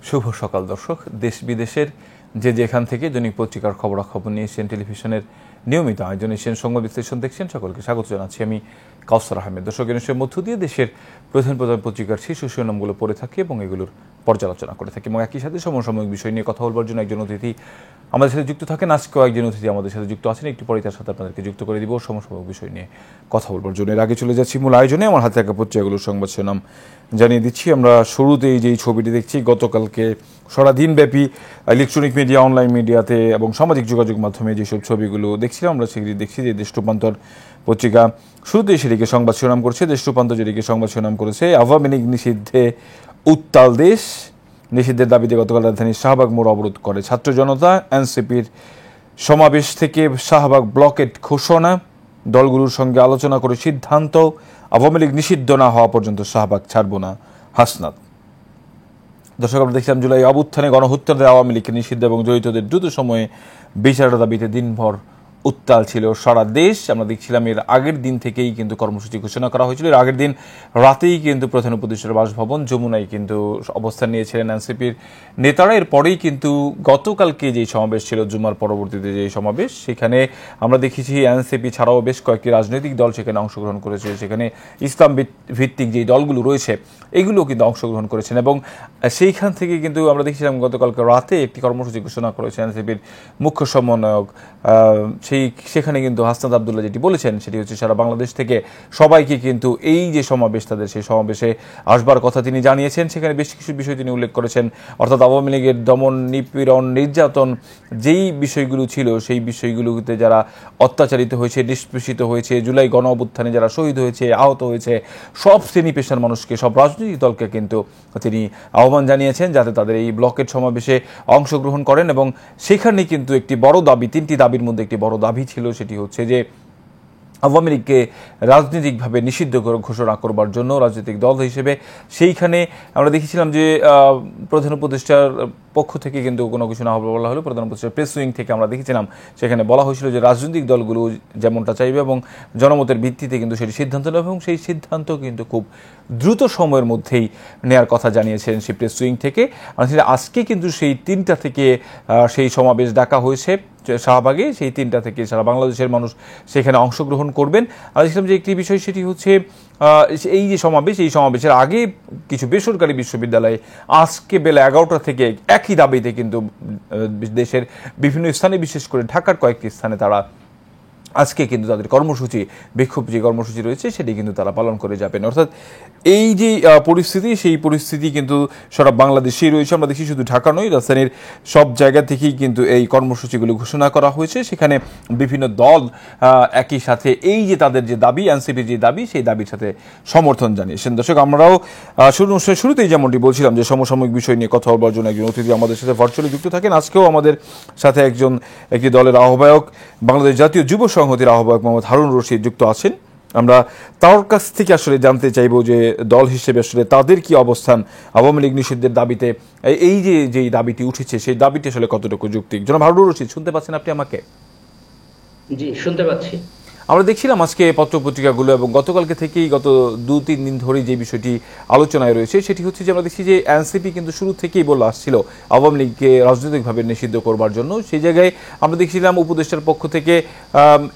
শুভ সকাল দর্শক। দেশ বিদেশের যে যেখান থেকে দৈনিক পত্রিকার খবরাখবর নিয়ে এশিয়ান টেলিভিশনের নিয়মিত আয়োজন এশিয়ান সংবাদ বিশ্লেষণ দেখছেন, সকলকে স্বাগত জানাচ্ছি আমি কাউসার আহমেদ। দর্শক, এর মধ্য দিয়ে দেশের প্রধান প্রধান পত্রিকার শীর্ষ শিরোনামগুলো পড়ে থাকি এবং এগুলোর পর্যালোচনা করে থাকি এবং একই সাথে সমসাময়িক বিষয় নিয়ে কথা বলবার জন্য একজন অতিথি আমাদের সাথে যুক্ত থাকেন। আজকেও একজন অতিথি আমাদের সাথে যুক্ত আছেন, একটু পরে তার সাথে আপনাদেরকে যুক্ত করে দিব সমসাময়িক বিষয় নিয়ে কথা বলবার জন্য। এর আগে চলে যাচ্ছি মূল আয়োজনে। আমার হাতে থাকা পত্রিকাগুলোর সংবাদ শিরোনাম জানিয়ে দিচ্ছি। আমরা শুরুতেই যেই ছবিটি দেখছি, গতকালকে সারাদিনব্যাপী ইলেকট্রনিক মিডিয়া, অনলাইন মিডিয়াতে এবং সামাজিক যোগাযোগ মাধ্যমে যেসব ছবিগুলো দেখছিলাম, আমরা সেগুলি দেখছি যে দেশ রূপান্তর পত্রিকা শুরুতেই সেটিকে সংবাদ শিরোনাম করেছে। দেশ রূপান্তর যেটিকে সংবাদ শিরোনাম করেছে, আওয়ামী লীগ নিষিদ্ধে উত্তাল দেশ। নিষিদ্ধের দাবিতে গতকাল রাজধানীর শাহবাগ মোড় অবরোধ করে ছাত্র জনতা। এনসিপির সমাবেশ থেকে শাহবাগ ব্লকেট ঘোষণা, দলগুলোর সঙ্গে আলোচনা করে সিদ্ধান্ত, আওয়ামী লীগ নিষিদ্ধ না হওয়া পর্যন্ত শাহবাগ ছাড়ব না হাসনাত। দর্শক, আমরা দেখছিলাম জুলাই অভ্যুত্থানে গণহত্যার আওয়ামী লীগকে নিষিদ্ধ এবং জড়িতদের দ্রুত সময়ে বিচারের দাবিতে দিনভর উত্তাল ছিল সারা দেশ। আমরা দেখছিলাম এর আগের দিন থেকেই কিন্তু কর্মসূচি ঘোষণা করা হয়েছিল। এর আগের দিন রাতেই কিন্তু প্রধান উপদেষ্টার বাসভবন যমুনায় কিন্তু অবস্থান নিয়েছিলেন এনসিপির নেতারা। এরপরেই কিন্তু গতকালকে যে সমাবেশ ছিল, জুমার পরবর্তীতে যে সমাবেশ, সেখানে আমরা দেখেছি এনসিপি ছাড়াও বেশ কয়েকটি রাজনৈতিক দল সেখানে অংশগ্রহণ করেছে। সেখানে ইসলাম ভিত্তিক যে দলগুলো রয়েছে এগুলো কিন্তু অংশগ্রহণ করেছেন এবং সেইখান থেকে কিন্তু আমরা দেখছিলাম গতকালকে রাতে একটি কর্মসূচি ঘোষণা করেছে এনসিপির মুখ্য সমন্বয়ক। সেখানে কিন্তু হাসনাত আবদুল্লাহ যেটি বলেছেন সেটি হচ্ছে সারা বাংলাদেশ থেকে সবাইকে কিন্তু এই যে সমাবেশ, তাদের সেই সমাবেশে আসবার কথা তিনি জানিয়েছেন। সেখানে বেশ কিছু বিষয় তিনি উল্লেখ করেছেন, অর্থাৎ আওয়ামী লীগের দমন, নিপীড়ন, নির্যাতন যেই বিষয়গুলো ছিল সেই বিষয়গুলোতে যারা অত্যাচারিত হয়েছে, নিষ্পেষিত হয়েছে, জুলাই গণ অভ্যুত্থানে যারা শহীদ হয়েছে, আহত হয়েছে, সব শ্রেণী পেশার মানুষকে, সব রাজনৈতিক দলকে কিন্তু তিনি আহ্বান জানিয়েছেন যাতে তাদের এই ব্লকের সমাবেশে অংশগ্রহণ করেন। এবং সেখানে কিন্তু একটি বড় দাবি, তিনটি দাবির মধ্যে একটি বড় দাবি ছিল, সেটি হচ্ছে যে আওয়ামী লীগকে রাজনৈতিকভাবে নিষিদ্ধ ঘোষণা করবার জন্য রাজনৈতিক দল হিসেবে। সেইখানে আমরা দেখেছিলাম যে প্রধান উপদেষ্টার পক্ষ থেকে কিন্তু কোনো কিছু না বলা হলো, প্রধান উপদেষ্টার প্রেস উইং থেকে আমরা দেখেছিলাম সেখানে বলা হয়েছিল যে রাজনৈতিক দলগুলো যেমনটা চাইবে এবং জনমতের ভিত্তিতে কিন্তু সেটি সিদ্ধান্ত নেবে এবং সেই সিদ্ধান্ত কিন্তু খুব দ্রুত সময়ের মধ্যেই নেওয়ার কথা জানিয়েছেন সেই প্রেস উইং থেকে। আজকে কিন্তু সেই 3টা থেকে সেই সমাবেশ ডাকা হয়েছে শাহবাগে। সেই 3টা থেকে সারা বাংলাদেশের মানুষ সেখানে অংশগ্রহণ করবেন। আর দেখলাম যে একটি বিষয়, সেটি হচ্ছে এই যে সমাবেশ, এই সমাবেশের আগে কিছু বেসরকারি বিশ্ববিদ্যালয়ে আজকে বেলা 11টা থেকে একই দাবিতে কিন্তু দেশের বিভিন্ন স্থানে, বিশেষ করে ঢাকার কয়েকটি স্থানে তারা আজকে কিন্তু তাদের কর্মসূচি, বিক্ষোভ যে কর্মসূচি রয়েছে সেটি কিন্তু তারা পালন করে যাবেন। অর্থাৎ এই যে পরিস্থিতি, সেই পরিস্থিতি কিন্তু সারা বাংলাদেশেই রয়েছে। আমরা দেখি শুধু ঢাকা নয়, রাজধানীর সব জায়গা থেকেই কিন্তু এই কর্মসূচিগুলো ঘোষণা করা হয়েছে। সেখানে বিভিন্ন দল একই সাথে এই যে তাদের যে দাবি, এনসিপির যে দাবি, সেই দাবির সাথে সমর্থন জানিয়েছেন। দর্শক, আমরাও শুরুতেই যেমনটি বলছিলাম যে সমসাময়িক বিষয় নিয়ে কথা বলবার জন্য একজন অতিথি আমাদের সাথে ভার্চুয়ালি যুক্ত থাকেন। আজকেও আমাদের সাথে একটি দলের আহ্বায়ক, বাংলাদেশ জাতীয় যুব সংহতির আহ্বায়ক মোহাম্মদ হারুন রশিদ যুক্ত আছেন। আমরা তার কাছ থেকে আসলে জানতে চাইব যে দল হিসেবে আসলে তাদের কি অবস্থান আওয়ামী লীগ নিষিদ্ধের দাবিতে, এই যে দাবিটি উঠেছে সেই দাবিটি আসলে কতটুকু যৌক্তিক। জনাব হারুন রশিদ, শুনতে পাচ্ছেন আপনি আমাকে? জি, শুনতে পাচ্ছি। আমরা দেখছিলাম আজকে পত্রপত্রিকাগুলো এবং গতকালকে থেকেই গত 2-3 দিন ধরে যে বিষয়টি আলোচনায় রয়েছে সেটি হচ্ছে যে আমরা দেখছি যে এনসিপি কিন্তু শুরু থেকেই বলে আসছিল আওয়ামী লীগকে রাজনৈতিকভাবে নিষিদ্ধ করবার জন্য। সেই জায়গায় আমরা দেখছিলাম উপদেষ্টার পক্ষ থেকে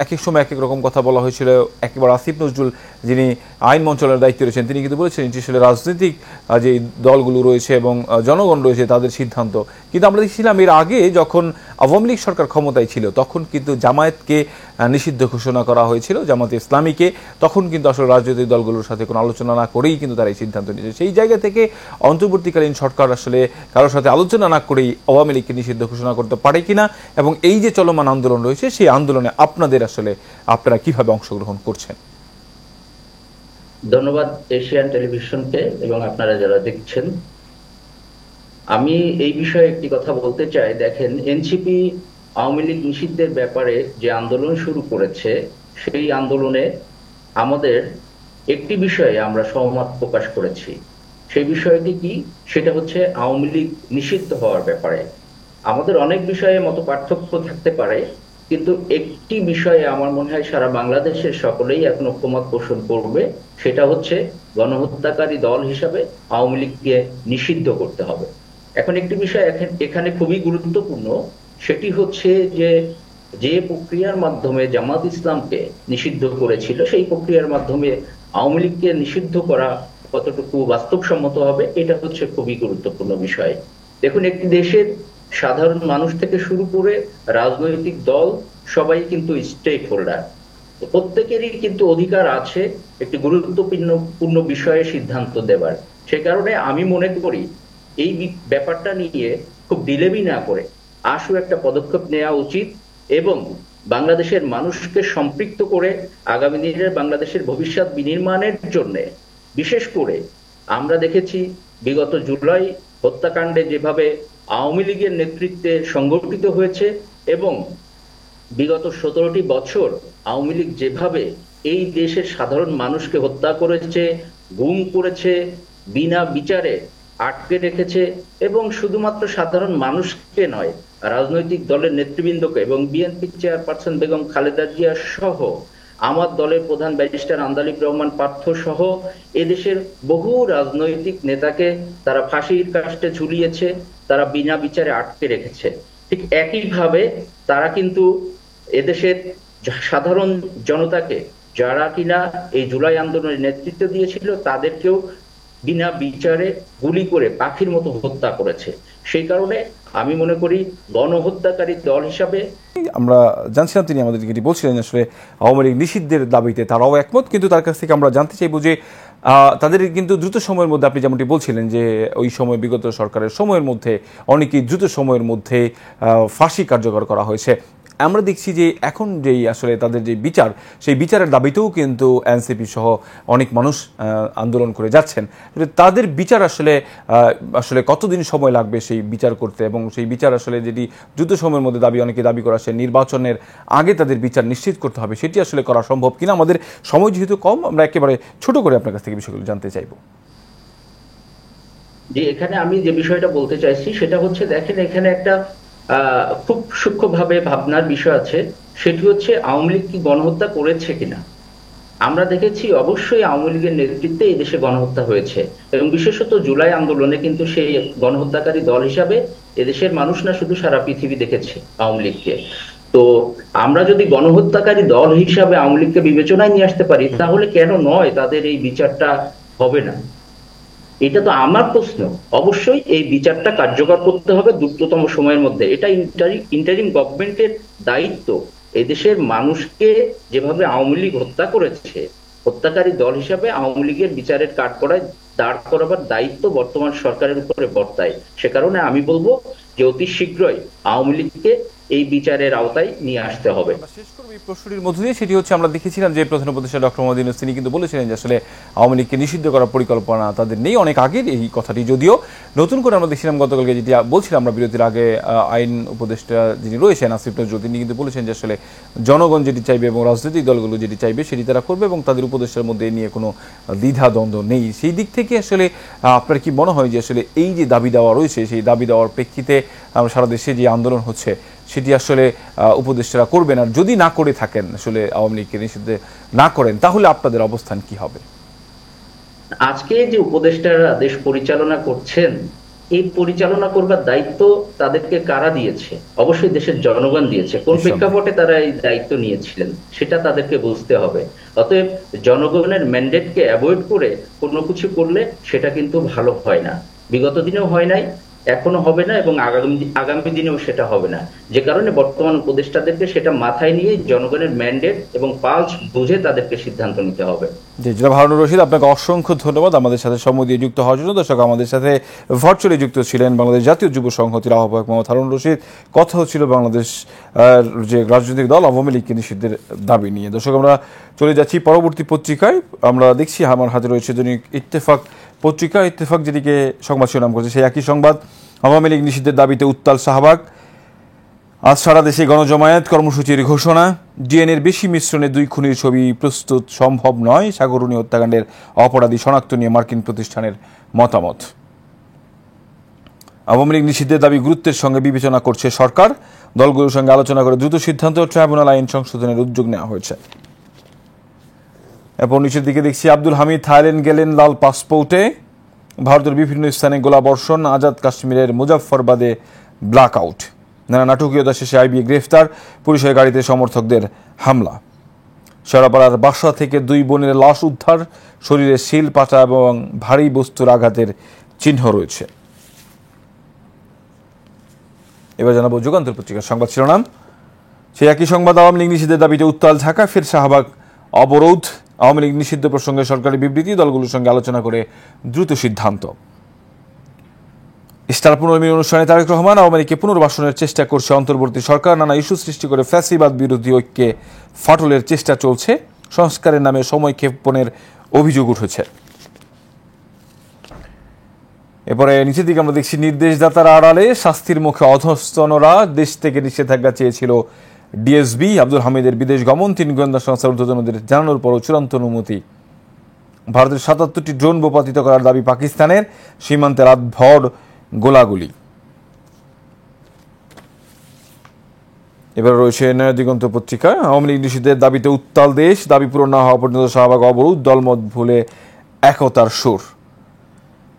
এক এক সময় এক এক রকম কথা বলা হয়েছিল। একেবারে আসিফ নজরুল, যিনি আইন মন্ত্রণালয়ের দায়িত্বে রয়েছেন, তিনি কিন্তু বলেছেন যে আসলে রাজনৈতিক যে দলগুলো রয়েছে এবং জনগণ রয়েছে তাদের সিদ্ধান্ত। কিন্তু আমরা দেখছিলাম এর আগে যখন আওয়ামী লীগ সরকার ক্ষমতায় ছিল তখন কিন্তু জামায়াতকে নিষিদ্ধ ঘোষণা করা হয়েছিল, জামাতে ইসলামীকে। তখন কিন্তু আসলে রাজনৈতিক দলগুলোর সাথে কোনো আলোচনা না করেই কিন্তু তারা এই সিদ্ধান্ত নিয়েছে। সেই জায়গা থেকে অন্তর্বর্তীকালীন সরকার আসলে কারোর সাথে আলোচনা না করেই আওয়ামী লীগকে নিষিদ্ধ ঘোষণা করতে পারে কিনা, এবং এই যে চলমান আন্দোলন রয়েছে সেই আন্দোলনে আপনারা কিভাবে অংশগ্রহণ করছেন? ধন্যবাদ এশিয়ান টেলিভিশনকে এবং আপনারা যারা দেখছেন। আমি এই বিষয়ে একটি কথা বলতে চাই। দেখেন, এনসিপি আওয়ামী লীগ নিষিদ্ধের ব্যাপারে যে আন্দোলন শুরু করেছে সেই আন্দোলনে আমাদের একটি বিষয়ে আমরা সহমত প্রকাশ করেছি। সেই বিষয়টি কি? সেটা হচ্ছে আওয়ামী লীগ নিষিদ্ধ হওয়ার ব্যাপারে। আমাদের অনেক বিষয়ে মত পার্থক্য থাকতে পারে, কিন্তু একটি বিষয়ে আমার মনে হয় সারা বাংলাদেশের সকলেই এখন ঐক্যমত পোষণ করবে, সেটা হচ্ছে গণহত্যাকারী দল হিসাবে আওয়ামী লীগকে নিষিদ্ধ করতে হবে। এখন একটি বিষয় এখানে খুবই গুরুত্বপূর্ণ, সেটি হচ্ছে যে যে প্রক্রিয়ার মাধ্যমে জামাত ইসলামকে নিষিদ্ধ করেছিল সেই প্রক্রিয়ার মাধ্যমে আওয়ামী লীগকে নিষিদ্ধ করা কতটুকু বাস্তবসম্মত হবে, এটা হচ্ছে খুবই গুরুত্বপূর্ণ বিষয়। দেখুন, একটি দেশের সাধারণ মানুষ থেকে শুরু করে রাজনৈতিক দল সবাই কিন্তু স্টেক হোল্ডার, প্রত্যেকেরই কিন্তু অধিকার আছে একটি গুরুত্বপূর্ণ বিষয়ে সিদ্ধান্ত দেবার। সে কারণে আমি মনে করি এই ব্যাপারটা নিয়ে খুব ডিলেমি না করে আশু একটা পদক্ষেপ নেওয়া উচিত এবং বাংলাদেশের মানুষকে সম্পৃক্ত করে আগামী দিনের বাংলাদেশের ভবিষ্যৎ বিনির্মাণের জন্য, বিশেষ করে আমরা দেখেছি বিগত জুলাই হত্যাকাণ্ডে যেভাবে আওয়ামী লীগের নেতৃত্বে সংগঠিত হয়েছে এবং বিগত 17টি বছর আওয়ামী লীগ যেভাবে এই দেশের সাধারণ মানুষকে হত্যা করেছে, গুম করেছে, বিনা বিচারে আটকে রেখেছে এবং শুধুমাত্র সাধারণ মানুষকে নয়, রাজনৈতিক দলের নেতৃবৃন্দকে এবং বিএনপি চেয়ারপারসন বেগম খালেদা জিয়া সহ আমার দলের প্রধান ব্যারিস্টার আন্দালিব রহমান পার্থ সহ এদেশের বহু রাজনৈতিক নেতাকে তারা ফাঁসির কাস্টে ঝুলিয়েছে, তারা বিনা বিচারে আটকে রেখেছে। ঠিক একইভাবে তারা কিন্তু এদেশের সাধারণ জনতাকে, যারা কিনা এই জুলাই আন্দোলনের নেতৃত্ব দিয়েছিল, তাদেরকেও বিনা বিচারে গুলি করে পাখির মতো হত্যা করেছে। সেই কারণে আমি মনে করি গণহত্যাকারী দল হিসাবে আমরা জানছিলাম তিনি আমাদেরকে এটি বলছিলেন আসলে আওয়ামী লীগ নিষিদ্ধের দাবিতে তারাও একমত, কিন্তু তার কাছ থেকে আমরা জানতে চাইব যে তাদের কিন্তু দ্রুত সময়ের মধ্যে, আপনি যেমনটি বলছিলেন যে ওই সময় বিগত সরকারের সময়ের মধ্যে অনেকেই দ্রুত সময়ের মধ্যে ফাঁসি কার্যকর করা হয়েছে। আমরা দেখছি যে এখন যেই আসলে তাদের যে বিচার, সেই বিচারের দাবিতেও কিন্তু এনসিপি সহ অনেক মানুষ আন্দোলন করে যাচ্ছেন। তাদের বিচার আসলে আসলে কতদিন সময় লাগবে সেই বিচার করতে, এবং সেই বিচার আসলে যেটি দ্রুত সময়ের মধ্যে দাবি অনেকে দাবি করা, সে নির্বাচনের আগে তাদের বিচার নিশ্চিত করতে হবে, সেটি আসলে করা সম্ভব কিনা? আমাদের সময় যেহেতু কম, আমরা একেবারে ছোট করে আপনার কাছ থেকে বিষয়গুলো জানতে চাইব। যে এখানে আমি যে বিষয়টা বলতে চাইছি সেটা হচ্ছে, দেখেন এখানে একটা খুব সূক্ষ্মভাবে ভাবনার বিষয় আছে, সেটি হচ্ছে আওয়ামী লীগ কি গণহত্যা করেছে কিনা। আমরা দেখেছি অবশ্যই আওয়ামী লীগের নেতৃত্বে এই দেশে গণহত্যা হয়েছে এবং বিশেষত জুলাই আন্দোলনে কিন্তু সেই গণহত্যাকারী দল হিসাবে এদেশের মানুষ না শুধু সারা পৃথিবী দেখেছে আওয়ামী লীগকে। তো আমরা যদি গণহত্যাকারী দল হিসাবে আওয়ামী লীগকে বিবেচনায় নিয়ে আসতে পারি, তাহলে কেন নয় তাদের এই বিচারটা হবে না? এটা তো আমার প্রশ্ন। অবশ্যই এই বিচারটা কার্যকর করতে হবে দ্রুততম সময়ের মধ্যে। এটা ইন্টারিম গভর্নমেন্টের দায়িত্ব। এদেশের মানুষকে যেভাবে আওয়ামী লীগ হত্যা করেছে, হত্যাকারী দল হিসাবে আওয়ামী লীগের বিচারের কাঠগড়ায় দাঁড় করাবার দায়িত্ব বর্তমান সরকারের উপরে বর্তায়। সে কারণে আমি বলবো যে অতি শীঘ্রই আওয়ামী লীগকে এই বিচারের আওতায় নিয়ে আসতে হবে। শেষ করব এই প্রশ্নটির মধ্য দিয়ে, সেটি হচ্ছে আমরা দেখেছিলাম যে প্রধান উপদেষ্টা ডক্টর মোহাম্মদ ইউনূস তিনি কিন্তু বলেছিলেন যে আসলে আওয়ামী লীগকে নিষিদ্ধ করার পরিকল্পনা তাদের নেই, অনেক আগের এই কথাটি। যদিও নতুন করে আমরা দেখছিলাম গতকালকে যেটি বলছিলাম আমরা বিরতির আগে, আইন উপদেষ্টা যিনি রয়েছেন আসিফ নজরুল, তিনি কিন্তু বলেছেন যে আসলে জনগণ যেটি চাইবে এবং রাজনৈতিক দলগুলো যেটি চাইবে সেটি তারা করবে এবং তাদের উপদেষ্টার মধ্যে নিয়ে কোনো দ্বিধা দ্বন্দ্ব নেই। সেই দিক থেকে আসলে আপনার কি মনে হয় যে আসলে এই যে দাবি দেওয়া রয়েছে, সেই দাবি দেওয়ার প্রেক্ষিতে আমরা সারা দেশে যে আন্দোলন হচ্ছে সেটি আসলে উপদেষ্টারা করবেন? আর যদি না করে থাকেন, আসলে আওয়ামী লীগকে নিষিদ্ধ না করেন, তাহলে আপনাদের অবস্থান কি হবে? আজকে যে উপদেষ্টারা দেশ পরিচালনা করছেন, এই পরিচালনা করবার দায়িত্ব তাদেরকে কারা দিয়েছে? অবশ্যই দেশের জনগণ দিয়েছে। কোন প্রেক্ষাপটে তারা এই দায়িত্ব নিয়েছিলেন সেটা তাদেরকে বুঝতে হবে। অতএব জনগণের ম্যান্ডেটকে অ্যাভয়েড করে কোনো কিছু করলে সেটা কিন্তু ভালো হয় না। বিগত দিনেও হয় নাই, এখনো হবে না এবং আগামী দিনেও সেটা হবে না। যে কারণে বর্তমান উপদেষ্টাদেরকে সেটা মাথায় নিয়ে জনগণের ম্যান্ডেট এবং পালস বুঝে তাদেরকে সিদ্ধান্ত নিতে হবে। জি, জনাব হারুনুর রশিদ, আপনাকে অসংখ্য ধন্যবাদ আমাদের সাথে সময় দিয়ে যুক্ত হওয়ার জন্য। দর্শক, আমাদের সাথে ভার্চুয়ালি যুক্ত ছিলেন বাংলাদেশ জাতীয় যুব সংহতির আহ্বায়ক মোহাম্মদ হারুনুর রশিদ। কথা হচ্ছিল বাংলাদেশ যে রাজনৈতিক দল আওয়ামী লীগকে নিষিদ্ধের দাবি নিয়ে। দর্শক, আমরা চলে যাচ্ছি পরবর্তী পত্রিকায়। আমরা দেখছি আমার হাতে রয়েছে দৈনিক ইত্তেফাক পত্রিকা। ইত্তেফাক যেটিকে সংবাদ শিরোনাম করেছে, সেই একই সংবাদ, আওয়ামী লীগ নিষিদ্ধের দাবিতে উত্তাল শাহবাগ। আজ সারা দেশে গণজমায়েত কর্মসূচির ঘোষণা। ডিএনএর বেশি মিশ্রণে 2 খুনির ছবি প্রস্তুত সম্ভব নয়। সাগররুনি হত্যাকাণ্ডের অপরাধী শনাক্ত নিয়ে মার্কিন প্রতিষ্ঠানের মতামত। আওয়ামী লীগ নিষিদ্ধের দাবি গুরুত্বের সঙ্গে বিবেচনা করছে সরকার। দলগুলোর সঙ্গে আলোচনা করে দ্রুত সিদ্ধান্ত, ট্রাইব্যুনাল আইন সংশোধনের উদ্যোগ নেওয়া হয়েছে। এরপর নিচের দিকে দেখছি, আব্দুল হামিদ থাইল্যান্ড গেলেন লাল পাসপোর্টে। ভারতের বিভিন্ন স্থানে গোলাবর্ষণ, আজাদ কাশ্মীরের মুজাফফরবাদে ব্ল্যাকআউট, নানা নাটকীয়তা শেষে আইবি গ্রেফতার, পুলিশের গাড়িতে সমর্থকদের হামলা। শেওড়াপাড়ার বাসা থেকে 2 বোনের লাশ উদ্ধার, শরীরে শিল, পাটা এবং ভারী বস্তুর আঘাতের চিহ্ন রয়েছে। এবার জানাবো যুগান্তর পত্রিকার সংবাদ শিরোনাম। সেই একই সংবাদ, আওয়ামী লীগ নিষিদ্ধের দাবিতে উত্তাল ঢাকা, ফের শাহবাগ অবরোধ। আওয়ামী লীগ নিষিদ্ধ প্রসঙ্গে সরকারি বিবৃতি, দলগুলোর সঙ্গে আলোচনা করে দ্রুত সিদ্ধান্ত। স্টার পুনর্মিলন অনুষ্ঠানে তারেক রহমান, আওয়ামী লীগকে পুনর্বাসনের চেষ্টা করছে অন্তর্বর্তী সরকার, নানা ইস্যু সৃষ্টি করে ফ্যাসিবাদ বিরোধী ঐক্যে ফাটলের চেষ্টা চলছে, সংস্কারের নামে সময় ক্ষেপণের অভিযোগ উঠেছে। এরপরে নিচের দিকে আমরা দেখছি, নির্দেশদাতার আড়ালে শাস্তির মুখে অধস্তনরা, দেশ থেকে নিষেধাজ্ঞা চেয়েছিল ডিএসবি। আব্দুল হামিদের বিদেশ গমন, 3 গোয়েন্দা সংস্থার ঊর্ধ্বতনদের জানানোর পরও চূড়ান্ত অনুমতি। ভারতের 77টি ড্রোন ভূপাতিত করার দাবি পাকিস্তানের, সীমান্তে রাতভর গোলাগুলি। এবার রয়েছে নয়া দিগন্ত পত্রিকা। আওয়ামী লীগ নিষিদ্ধের দাবিতে উত্তাল দেশ, দাবি পূরণ না হওয়া পর্যন্ত শাহবাগ অবরোধ, দলমত ভুলে একতার সুর।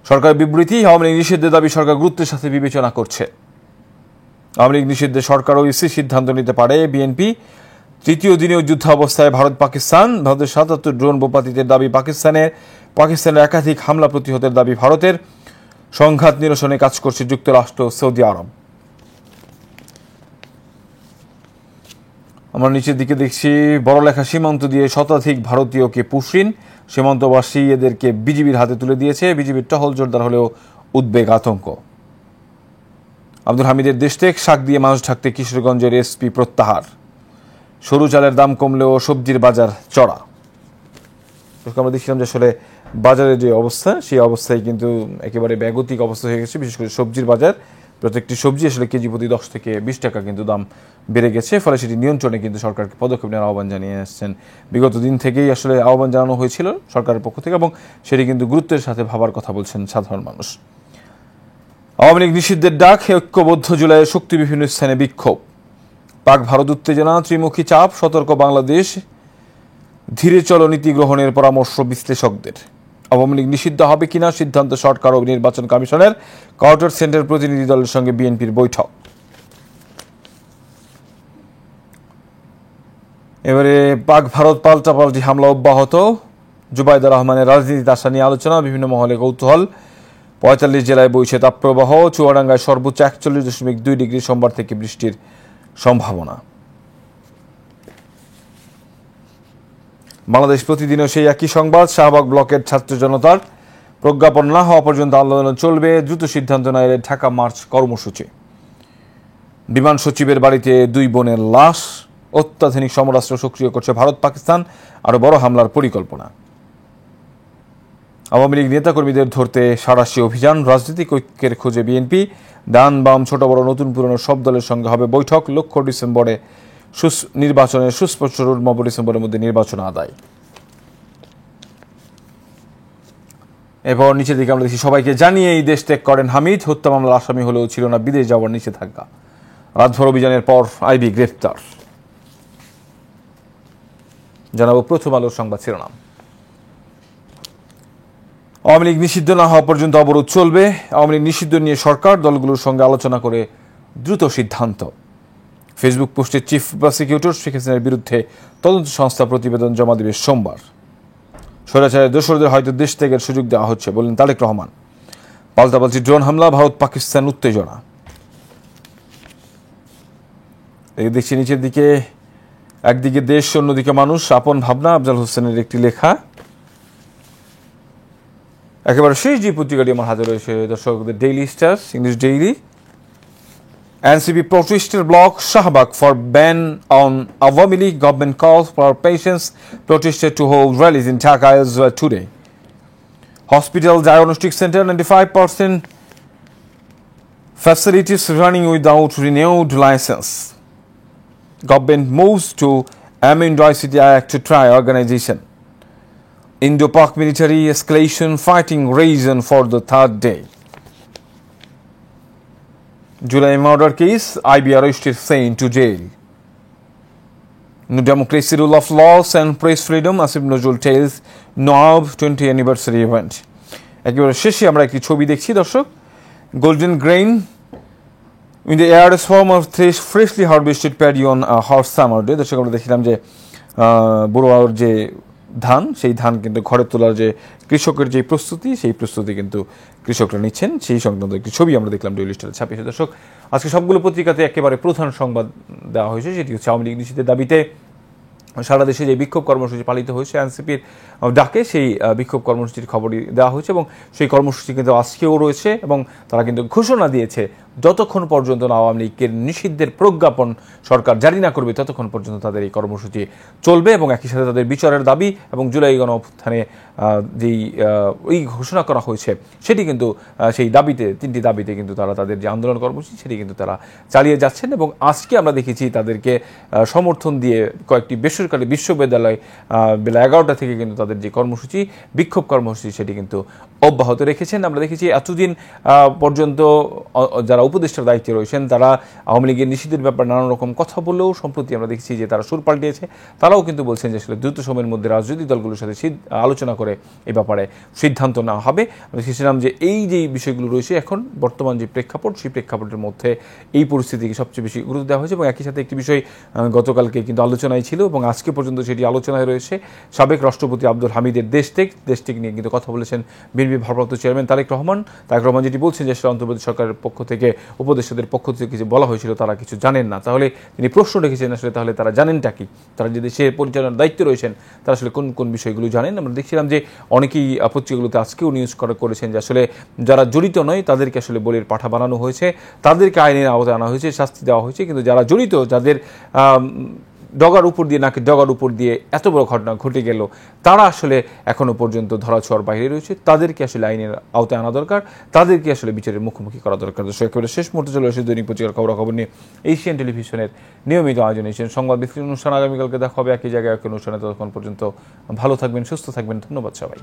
সরকার বিবৃতি, আওয়ামী লীগ নিষিদ্ধের দাবি সরকার গুরুত্বের সাথে বিবেচনা করছে। আওয়ামী লীগ নিষিদ্ধে সরকার ও ইসি সিদ্ধান্ত নিতে পারে, বিএনপি। তৃতীয় দিনেও যুদ্ধাবস্থায় ভারত পাকিস্তান, ভারতের 77 ড্রোন ভূপাতিতের দাবি পাকিস্তানের একাধিক হামলা প্রতিহতের দাবি ভারতের, সংঘাত নিরসনে কাজ করছে যুক্তরাষ্ট্র, সৌদি আরব। আমরা নিচের দিকে দেখছি, বড় লেখা, সীমান্ত দিয়ে শতাধিক ভারতীয়কে পুশিন, সীমান্তবাসী এদেরকে বিজিবির হাতে তুলে দিয়েছে, বিজিবির টহল জোরদার হলেও উদ্বেগ, আতঙ্ক। আব্দুল হামিদের দেশত্যাগ, শাক দিয়ে মানুষ ঢাকতে কিশোরগঞ্জের এসপি প্রত্যাহার। সরু চালের দাম কমলেও সবজির বাজার চড়া। আমরা দেখছিলাম যে আসলে বাজারের যে অবস্থা, সেই অবস্থায় কিন্তু একেবারে ব্যাগতিক অবস্থা হয়ে গেছে, বিশেষ করে সবজির বাজার। প্রত্যেকটি সবজি আসলে কেজি প্রতি 10 থেকে 20 টাকা কিন্তু দাম বেড়ে গেছে, ফলে সেটি নিয়ন্ত্রণে কিন্তু সরকারকে পদক্ষেপ নেওয়ার আহ্বান জানিয়ে আসছেন। বিগত দিন থেকেই আসলে আহ্বান জানানো হয়েছিল সরকারের পক্ষ থেকে, এবং সেটি কিন্তু গুরুত্বের সাথে ভাবার কথা বলছেন সাধারণ মানুষ। আওয়ামী লীগ নিষিদ্ধের ডাক, ঐক্যবদ্ধ জুলাইয়ের শক্তি, বিভিন্ন স্থানে বিক্ষোভ। পাক ভারত উত্তেজনা, ত্রিমুখী চাপ, সতর্ক বাংলাদেশ, ধীরে চলো নীতি গ্রহণের পরামর্শ বিশ্লেষকদের। আওয়ামী লীগ নিষিদ্ধ হবে কিনা সিদ্ধান্ত সরকার ও নির্বাচন কমিশনের, কার্টার সেন্টার প্রতিনিধি দলের সঙ্গে বিএনপির বৈঠক। এবারে পাক ভারত পাল্টাপাল্টি হামলা অব্যাহত, জুবাইদা রহমানের রাজনীতিতে আসা নিয়ে আলোচনা, বিভিন্ন মহলে কৌতূহল। 45 জেলায় বইছে তাপপ্রবাহ, চুয়াডাঙ্গায় সর্বোচ্চ 41.2 ডিগ্রি, সোমবার থেকে বৃষ্টির সম্ভাবনা। বাংলাদেশ প্রতিদিনও সেই একই সংবাদ, শাহবাগ ব্লকের ছাত্র জনতার, প্রজ্ঞাপন না হওয়া পর্যন্ত আন্দোলন চলবে, দ্রুত সিদ্ধান্ত না এলে ঢাকা মার্চ কর্মসূচি। বিমান সচিবের বাড়িতে 2 বোনের লাশ, অত্যাধুনিক সমরাস্ত্র সক্রিয় করছে ভারত পাকিস্তান, আরো বড় হামলার পরিকল্পনা। আওয়ামী লীগ নেতাকর্মীদের ধরতে সাঁড়াশি অভিযান, রাজনৈতিক ঐক্যের খোঁজে বিএনপি, ডান বাম ছোট বড় নতুন পুরনো সব দলের সঙ্গে হবে বৈঠক, লক্ষ্য ডিসেম্বরে নির্বাচনের সুস্পষ্ট রোডম্যাপ, ডিসেম্বরের মধ্যে নির্বাচন আদায়। এরপর নিচের দিকে আমরা দেখি, সবাইকে জানিয়ে এই দেশ ত্যাগ করেন হামিদ, হত্যা মামলার আসামি হলেও ছিল না বিদেশ যাওয়ার নিষেধাজ্ঞা। রাতভর অভিযানের পর আইবি গ্রেফতার। জানাবো প্রথম আলোর সংবাদ শিরোনাম। আওয়ামী লীগ নিষিদ্ধ না হওয়া পর্যন্ত অবরোধ চলবে, আওয়ামী লীগ নিষিদ্ধ নিয়ে সরকার দলগুলোর সঙ্গে আলোচনা করে দ্রুত সিদ্ধান্ত। ফেসবুক পোস্টে চিফ প্রসিকিউটর শেখ হাসিনার বিরুদ্ধে তদন্ত সংস্থা প্রতিবেদন জমা দেবে সোমবার। স্বৈরাচারের দোসরদের হয়তো দেশ ত্যাগের সুযোগ দেওয়া হচ্ছে, বললেন তারেক রহমান। পাল্টাপাল্টি ড্রোন হামলা, ভারত পাকিস্তান উত্তেজনা। এই দেখছি নিচের দিকে, একদিকে দেশ অন্যদিকে মানুষ, আপন ভাবনা, আফজাল হোসেনের একটি লেখা। একেবারে শেষ যে পত্রিকাটি আমার হাতে রয়েছে দর্শকদের, daily star, English daily. NCP protester block Shahbag for ban on Awami League, government calls for patients protested to hold rallies in Dhaka as today. Hospital diagnostic center 95% facilities running without renewed license. Government moves to amend ICT Act to try organization. Indo-Pak military escalation, fighting reason for the 3rd day. July murder case, IB arrested Sain to jail. No democracy, rule of laws and press freedom, Asif Nozul tells Noab 20th anniversary event. একেবারে শেষে আমরা একটি ছবি দেখছি দর্শক, golden grain in the air a swarm of freshly harvested paddy on a hot summer day। দর্শক আমরা দেখলাম যে বড়োয়ার যে ধান, সেই ধান কিন্তু ঘরে তোলার যে কৃষকের যে প্রস্তুতি, সেই প্রস্তুতি কিন্তু কৃষকরা নিচ্ছেন, সেই সংক্রান্ত একটি ছবি আমরা দেখলাম ডেইলি স্টারে ছাপিয়েছে। দর্শক আজকে সবগুলো পত্রিকাতে একেবারে প্রধান সংবাদ দেওয়া হয়েছে, সেটি হচ্ছে আওয়ামী লীগ নিষিদ্ধের দাবিতে সারা দেশে যে বিক্ষোভ কর্মসূচি পালিত হয়েছে এনসিপির ডাকে, সেই বিক্ষোভ কর্মসূচির খবরই দেওয়া হয়েছে এবং সেই কর্মসূচি কিন্তু আজকেও রয়েছে এবং তারা কিন্তু ঘোষণা দিয়েছে যতক্ষণ পর্যন্ত না আওয়ামী লীগের নিষিদ্ধের প্রজ্ঞাপন সরকার জারি না করবে ততক্ষণ পর্যন্ত তাদের এই কর্মসূচি চলবে এবং একই সাথে তাদের বিচারের দাবি এবং জুলাই গণ অভ্যুত্থানে যেই ওই ঘোষণা করা হয়েছে সেটি কিন্তু সেই দাবিতে, 3টি দাবিতে কিন্তু তারা তাদের যে আন্দোলন কর্মসূচি সেটি কিন্তু তারা চালিয়ে যাচ্ছেন এবং আজকে আমরা দেখেছি তাদেরকে সমর্থন দিয়ে কয়েকটি বেসরকারি বিশ্ববিদ্যালয় বেলা 11টা থেকে কিন্তু তাদের যে কর্মসূচি, বিক্ষোভ কর্মসূচি সেটি কিন্তু অব্যাহত রেখেছেন। আমরা দেখেছি এতদিন পর্যন্ত যারা উপদেষ্টার দায়িত্বে রয়েছেন তারা আওয়ামী লীগের নিষিদ্ধের ব্যাপারে নানান রকম কথা বললেও সম্প্রতি আমরা দেখছি যে তারা সুর পাল্টিয়েছে। তারাও কিন্তু বলছেন যে আসলে দ্রুত সময়ের মধ্যে রাজনৈতিক দলগুলোর সাথে আলোচনা করে এ ব্যাপারে সিদ্ধান্ত নেওয়া হবে। আমরা দেখেছিলাম যে এই যে বিষয়গুলো রয়েছে এখন বর্তমান যে প্রেক্ষাপট, সেই প্রেক্ষাপটের মধ্যে এই পরিস্থিতিকে সবচেয়ে বেশি গুরুত্ব দেওয়া হয়েছে এবং একই সাথে একটি বিষয় গতকালকে কিন্তু আলোচনায় ছিল এবং আজকে পর্যন্ত সেটি আলোচনায় রয়েছে। সাবেক রাষ্ট্রপতি আব্দুল হামিদের দেশটেক নিয়ে কিন্তু কথা বলেছেন বিএনপি ভারপ্রাপ্ত চেয়ারম্যান তারেক রহমান যেটি বলছেন যে আসলে অন্তর্বর্তী সরকারের পক্ষ থেকে, উপদেষ্টাদের পক্ষ থেকে কিছু বলা হয়েছিল তারা কিছু জানেন না। তাহলে তিনি প্রশ্ন রেখেছেন আসলে তাহলে তারা জানেনটা কি, তারা যে দেশের পরিচালনার দায়িত্বে রয়েছেন তারা আসলে কোন কোন বিষয়গুলো জানেন। আমরা দেখছিলাম যে অনেকেই পত্রিকাগুলোতে আজকেও নিউজ করেছেন যে আসলে যারা জড়িত নয় তাদেরকে আসলে বলির পাঠা বানানো হয়েছে, তাদেরকে আইনের আওতায় আনা হয়েছে, শাস্তি দেওয়া হয়েছে, কিন্তু যারা জড়িত, যাদের ডগার উপর দিয়ে নাকি ডগার উপর দিয়ে এত বড় ঘটনা ঘটে গেল, তারা আসলে এখনো পর্যন্ত ধরাছোঁয়ার বাইরে রয়েছে, তাদেরকে আসলে আইনের আওতায় আনা দরকার, তাদেরকে আসলে বিচারের মুখোমুখি করা দরকার। তো একেবারে শেষ মুহূর্তে চলে আসে দৈনিক পত্রিকার খবরাখবর নিয়ে এশিয়ান টেলিভিশনের নিয়মিত আয়োজন এশিয়ান সংবাদ বিশ্লেষণ অনুষ্ঠান। আগামীকালকে দেখা হবে একই জায়গায় একই অনুষ্ঠানে। ততক্ষণ পর্যন্ত ভালো থাকবেন, সুস্থ থাকবেন। ধন্যবাদ সবাই।